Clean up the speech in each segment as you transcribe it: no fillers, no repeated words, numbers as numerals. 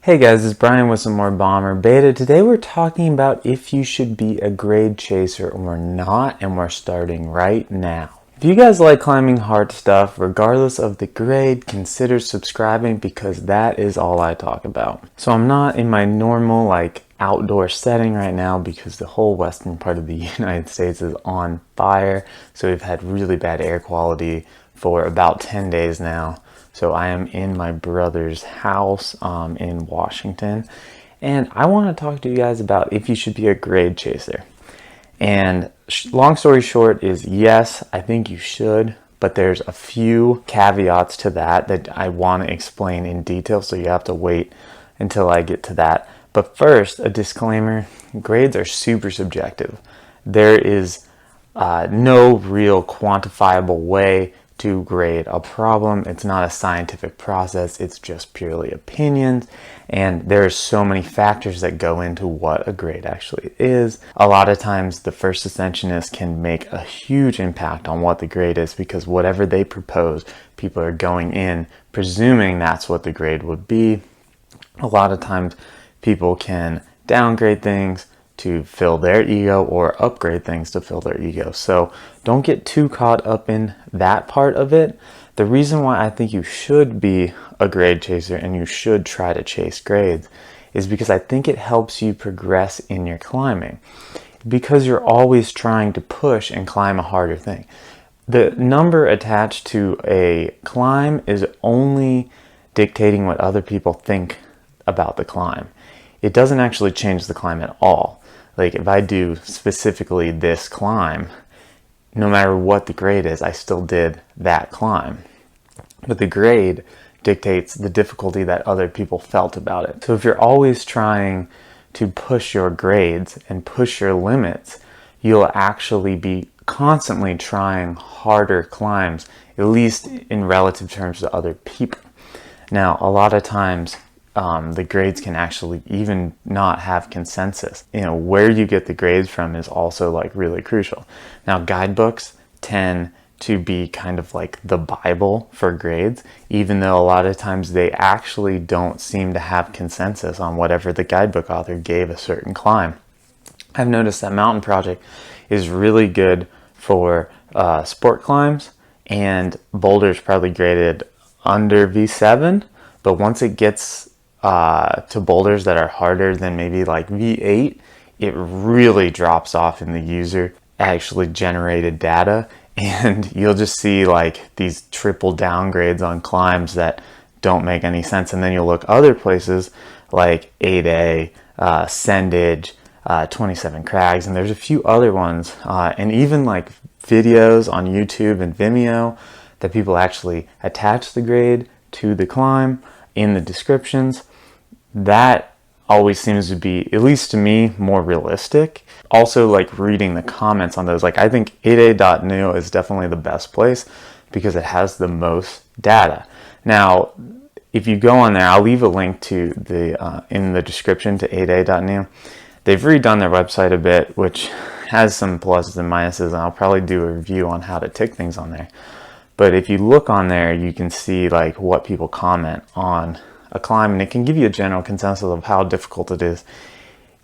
Hey guys, it's Brian with some more Bomber Beta. Today we're talking about if you should be a grade chaser or not, and we're starting right now. If you guys like climbing hard stuff, regardless of the grade, consider subscribing because that is all I talk about. So I'm not in my normal outdoor setting right now because the whole western part of the United States is on fire. So we've had really bad air quality for about 10 days now. So I am in my brother's house in Washington, and I want to talk to you guys about if you should be a grade chaser. And long story short is yes, I think you should, but there's a few caveats to that I want to explain in detail, so you have to wait until I get to that. But first, a disclaimer, grades are super subjective. There is no real quantifiable way to grade a problem. It's not a scientific process, it's just purely opinions, and there's so many factors that go into what a grade actually is. A lot of times the first ascensionists can make a huge impact on what the grade is because whatever they propose, people are going in presuming that's what the grade would be. A lot of times people can downgrade things to fill their ego or upgrade things to fill their ego. So don't get too caught up in that part of it. The reason why I think you should be a grade chaser and you should try to chase grades is because I think it helps you progress in your climbing, because you're always trying to push and climb a harder thing. The number attached to a climb is only dictating what other people think about the climb. It doesn't actually change the climb at all. Like if I do specifically this climb, no matter what the grade is, I still did that climb. But the grade dictates the difficulty that other people felt about it. So if you're always trying to push your grades and push your limits, you'll actually be constantly trying harder climbs, at least in relative terms to other people. Now, a lot of times, the grades can actually even not have consensus. Where you get the grades from is also really crucial. Now, guidebooks tend to be kind of like the Bible for grades, even though a lot of times they actually don't seem to have consensus on whatever the guidebook author gave a certain climb. I've noticed that Mountain Project is really good for sport climbs, and Boulder's probably graded under V7, but once it gets to boulders that are harder than maybe V8, it really drops off in the user actually generated data, and you'll just see these triple downgrades on climbs that don't make any sense. And then you'll look other places like 8A, Sendage, 27 Crags, and there's a few other ones, and even videos on YouTube and Vimeo that people actually attach the grade to the climb in the descriptions. That always seems to be, at least to me, more realistic. Also, reading the comments on those, I think 8a.new is definitely the best place because it has the most data. Now, if you go on there, I'll leave a link to the in the description to 8a.new. They've redone their website a bit, which has some pluses and minuses, and I'll probably do a review on how to tick things on there. But if you look on there, you can see what people comment on a climb, and it can give you a general consensus of how difficult it is,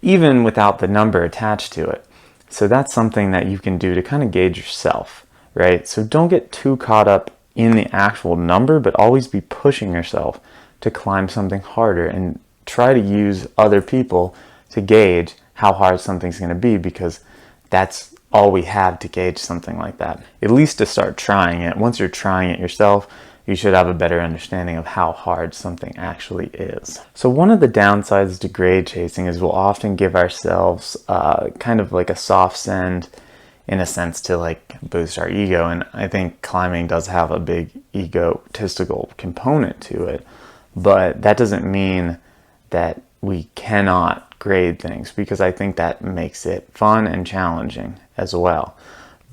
even without the number attached to it. So that's something that you can do to kind of gauge yourself, right? So don't get too caught up in the actual number, but always be pushing yourself to climb something harder, and try to use other people to gauge how hard something's going to be, because that's all we have to gauge something like that. At least to start trying it. Once you're trying it yourself, you should have a better understanding of how hard something actually is. So one of the downsides to grade chasing is we'll often give ourselves kind of a soft send, in a sense, to boost our ego. And I think climbing does have a big egotistical component to it, but that doesn't mean that we cannot grade things, because I think that makes it fun and challenging as well.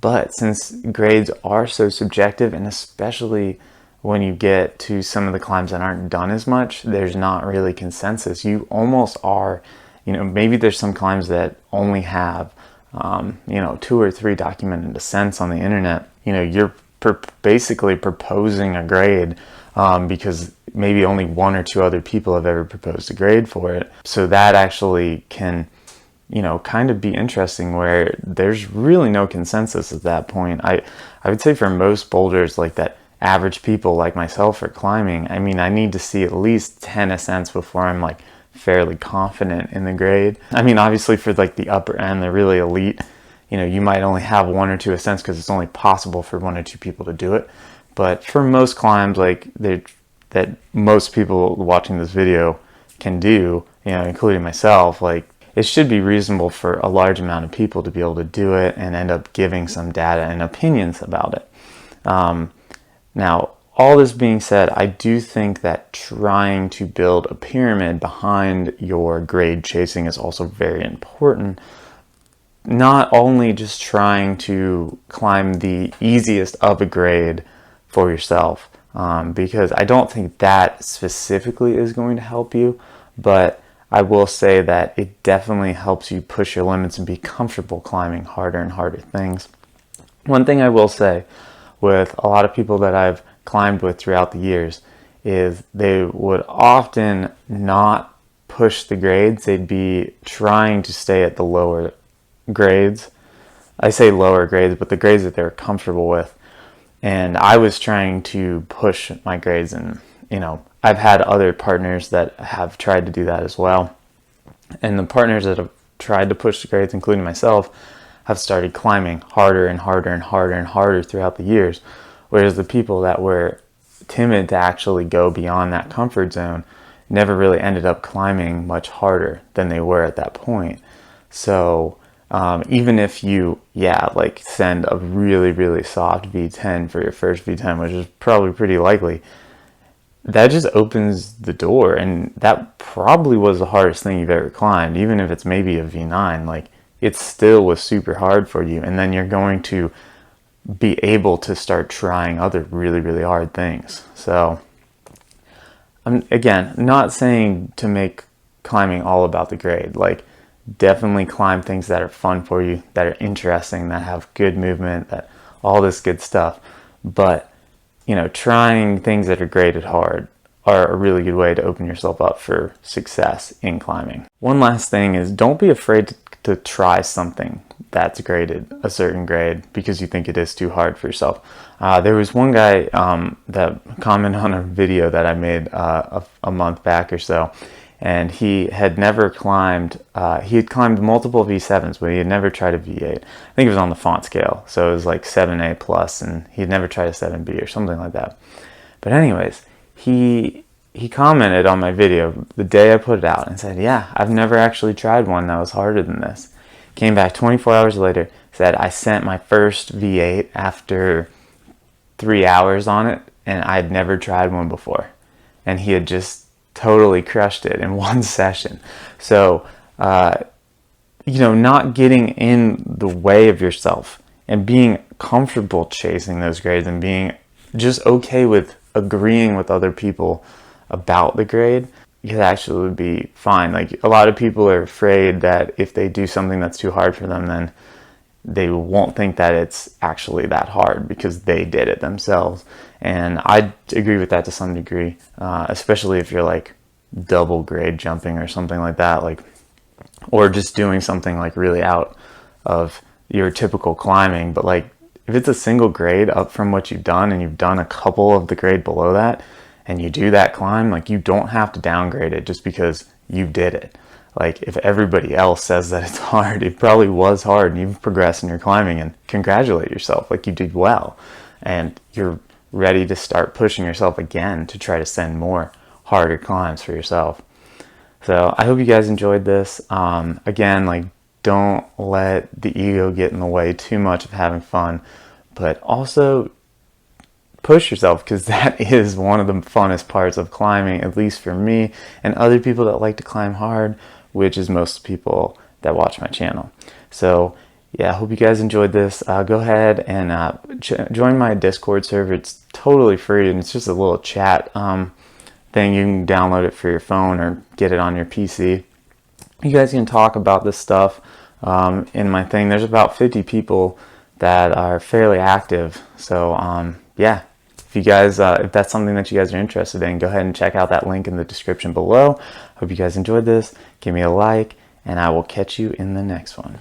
But since grades are so subjective, and especially when you get to some of the climbs that aren't done as much, there's not really consensus. You almost are, maybe there's some climbs that only have, 2 or 3 documented ascents on the internet. You're basically proposing a grade because maybe only one or two other people have ever proposed a grade for it. So that actually can, kind of be interesting, where there's really no consensus at that point. I would say for most boulders, like that average people like myself are climbing, I mean, I need to see at least 10 ascents before I'm like fairly confident in the grade. I mean, obviously for like the upper end, the really elite, you might only have one or two ascents because it's only possible for one or two people to do it. But for most climbs, like that most people watching this video can do, including myself, like it should be reasonable for a large amount of people to be able to do it and end up giving some data and opinions about it. Now, all this being said, I do think that trying to build a pyramid behind your grade chasing is also very important. Not only just trying to climb the easiest of a grade for yourself, because I don't think that specifically is going to help you, but I will say that it definitely helps you push your limits and be comfortable climbing harder and harder things. One thing I will say with a lot of people that I've climbed with throughout the years is they would often not push the grades. They'd be trying to stay at the lower grades. I say lower grades, but the grades that they're comfortable with. And I was trying to push my grades, and I've had other partners that have tried to do that as well. And the partners that have tried to push the grades, including myself, have started climbing harder and harder and harder and harder throughout the years. Whereas the people that were timid to actually go beyond that comfort zone never really ended up climbing much harder than they were at that point. So even if you, like send a really, really soft V10 for your first V10, which is probably pretty likely, that just opens the door. And that probably was the hardest thing you've ever climbed. Even if it's maybe a V9, like it still was super hard for you. And then you're going to be able to start trying other really, really hard things. So I'm, again, not saying to make climbing all about the grade. Like, definitely climb things that are fun for you, that are interesting, that have good movement, that all this good stuff. But trying things that are graded hard are a really good way to open yourself up for success in climbing. One last thing is, don't be afraid to try something that's graded a certain grade because you think it is too hard for yourself. There was one guy that commented on a video that I made a month back or so, and he had never climbed, he had climbed multiple V7s, but he had never tried a V8. I think it was on the font scale, so it was like 7A plus, and he had never tried a 7B or something like that. But anyways, he commented on my video the day I put it out and said, yeah, I've never actually tried one that was harder than this. Came back 24 hours later, said I sent my first V8 after 3 hours on it, and I'd never tried one before. And he had just totally crushed it in one session. So, not getting in the way of yourself and being comfortable chasing those grades and being just okay with agreeing with other people about the grade, it actually would be fine. Like, a lot of people are afraid that if they do something that's too hard for them, then they won't think that it's actually that hard because they did it themselves. And I agree with that to some degree, especially if you're like double grade jumping or something like that, like, or just doing something like really out of your typical climbing. But like, if it's a single grade up from what you've done and you've done a couple of the grade below that, and you do that climb, like, you don't have to downgrade it just because you did it. Like, if everybody else says that it's hard, it probably was hard, and you've progressed in your climbing, and congratulate yourself, like, you did well. And you're ready to start pushing yourself again to try to send more harder climbs for yourself. So I hope you guys enjoyed this. Again, like, don't let the ego get in the way too much of having fun, but also push yourself, because that is one of the funnest parts of climbing, at least for me and other people that like to climb hard, which is most people that watch my channel. So yeah, I hope you guys enjoyed this. Go ahead and join my Discord server. It's totally free, and it's just a little chat thing. You can download it for your phone or get it on your PC. You guys can talk about this stuff in my thing. There's about 50 people that are fairly active. So yeah, If you guys, if that's something that you guys are interested in, go ahead and check out that link in the description below. Hope you guys enjoyed this. Give me a like, and I will catch you in the next one.